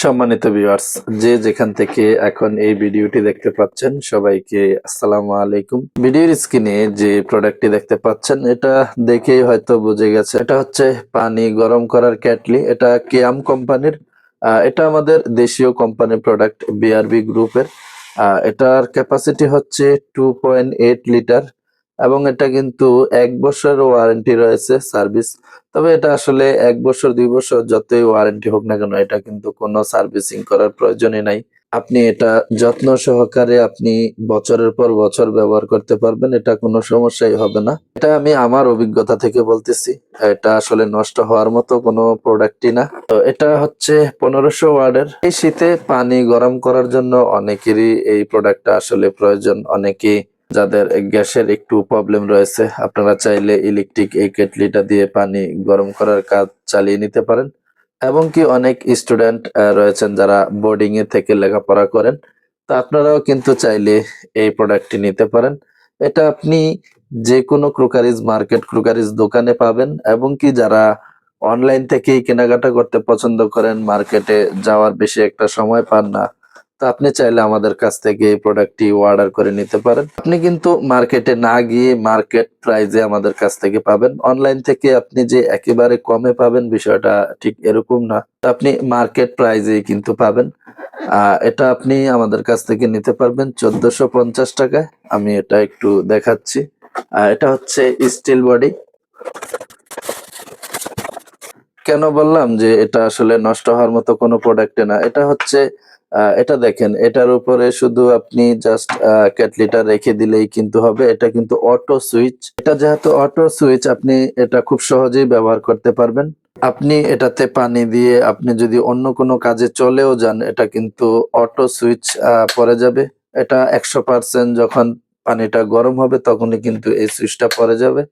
সম্মানিত ভিউয়ার্স, যে যেখান থেকে এখন এই ভিডিওটি দেখতে পাচ্ছেন সবাইকে আসসালামু আলাইকুম। ভিডিওর স্ক্রিনে যে প্রোডাক্টটি দেখতে পাচ্ছেন এটা দেখেই হয়তো বুঝে গেছে, এটা হচ্ছে পানি গরম করার কেটলি। এটা কিয়াম কোম্পানির, এটা আমাদের দেশীয় কোম্পানির প্রোডাক্ট, বিআরবি গ্রুপের। এটার ক্যাপাসিটি হচ্ছে 2.8 লিটার এবং এটা কিন্তু 1 বছরের ওয়ারেন্টি রয়েছে সার্ভিস। তবে এটা আসলে ১ বছর ২ বছর যতই ওয়ারেন্টি হোক না কেন, এটা কিন্তু কোনো সার্ভিসিং করার প্রয়োজনই নাই। আপনি এটা যত্ন সহকারে আপনি বছরের পর বছর ব্যবহার করতে পারবেন। এটা কোনো সমস্যাই হবে না। এটা আমি আমার অভিজ্ঞতা থেকে বলতেছি। এটা আসলে নষ্ট হওয়ার মতো কোনো প্রোডাক্টই না। তো এটা হচ্ছে ১৫০০ ওয়াটের। এই শীতে পানি গরম করার জন্য অনেকেরই এই প্রোডাক্টটা আসলে প্রয়োজন। অনেকেই যাদের গ্যাসের একটু প্রবলেম রয়েছে, আপনারা চাইলে ইলেকট্রিক এই কেটলিটা দিয়ে পানি গরম করার কাজ চালিয়ে নিতে পারেন। এবং কি অনেক স্টুডেন্ট রয়েছেন যারা বোর্ডিং এ থেকে লেখাপড়া করেন, তো আপনারাও কিন্তু চাইলে এই প্রোডাক্টটি নিতে পারেন। এটা আপনি যে কোনো ক্রোকারিজ মার্কেট, ক্রোকারিজ দোকানে পাবেন এবং কি যারা অনলাইন থেকেই কেনাকাটা করতে পছন্দ করেন, মার্কেটে যাওয়ার বেশি একটা সময় পান না, তো আপনি চাইলে আমাদের কাছ থেকে এই প্রোডাক্টটি অর্ডার করে নিতে পারেন। আপনি কিন্তু মার্কেটে না গিয়ে মার্কেট প্রাইজে আমাদের কাছ থেকে পাবেন। অনলাইন থেকে আপনি যে একেবারে কমে পাবেন বিষয়টা ঠিক এরকম না। আপনি মার্কেট প্রাইজেই কিন্তু পাবেন। এটা আপনি আমাদের কাছ থেকে নিতে পারবেন ১৪৫০ টাকায়। আমি এটা একটু দেখাচ্ছি। এটা হচ্ছে স্টিল বডি। কেন বললাম যে এটা আসলে নষ্ট হওয়ার মতো কোনো প্রোডাক্ট না। এটা হচ্ছে এটা দেখেন, এটার উপরে শুধু আপনি জাস্ট কেটলিটা রেখে দিলেই কিন্তু হবে। এটা কিন্তু অটো সুইচ। এটা যেহেতু অটো সুইচ, আপনি এটা খুব সহজেই ব্যবহার করতে পারবেন। আপনি এটাতে পানি দিয়ে আপনি যদি অন্য কোনো কাজে চলেও যান, এটা কিন্তু অটো সুইচ পড়ে যাবে। এটা ১০০% যখন পানিটা গরম হবে তখনই কিন্তু এই সুইচটা পড়ে যাবে।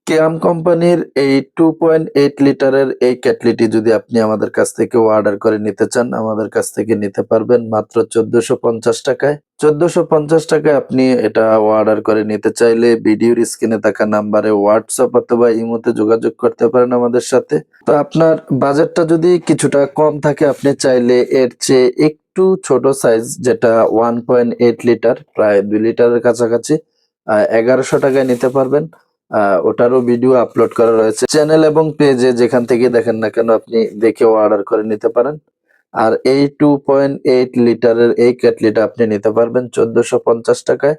কেয়াম কোম্পানির এই 2.8 লিটারের এই কেটলিটি যদি আপনি আমাদের কাছ থেকে অর্ডার করে নিতে চান, আমাদের কাছ থেকে নিতে পারবেন মাত্র ১৪৫০ টাকায়। ১৪৫০ টাকায় আপনি এটা অর্ডার করে নিতে চাইলে ভিডিওর স্ক্রিনে থাকা নাম্বারে হোয়াটসঅ্যাপ অথবা ইমোতে যোগাযোগ করতে পারেন আমাদের সাথে। তো আপনার বাজেটটা যদি কিছুটা কম থাকে, আপনি চাইলে এর চেয়ে একটু ছোট সাইজ, যেটা 1.8 লিটার, প্রায় ২ লিটারের কাছাকাছি, ১১০০ টাকায় নিতে পারবেন। ওটারও ভিডিও আপলোড করা রয়েছে চ্যানেল এবং পেজে, যেখান থেকে দেখেন না কেন আপনি দেখেও অর্ডার করে নিতে পারেন। আর এই 2.8 লিটারের এই কেটলিটা আপনি নিতে পারবেন ১৪৫০ টাকায়।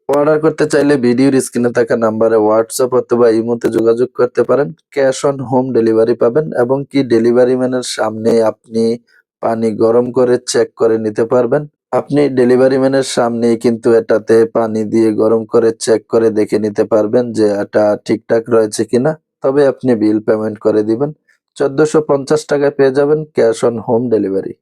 অর্ডার করতে চাইলে ভিডিওর স্ক্রিনে থাকা নাম্বারে হোয়াটসঅ্যাপ অথবা ইমোতে যোগাযোগ করতে পারেন। ক্যাশ অন হোম ডেলিভারি পাবেন এবং কি ডেলিভারি ম্যানের সামনে আপনি পানি গরম করে চেক করে নিতে পারবেন। আপনি ডেলিভারি ম্যানের সামনেই কিন্তু এটাতে পানি দিয়ে গরম করে চেক করে দেখে নিতে পারবেন যে এটা ঠিকঠাক রয়েছে কিনা। তবে আপনি বিল পেমেন্ট করে দিবেন। ১৪৫০ টাকায় পেয়ে যাবেন ক্যাশ অন হোম ডেলিভারি।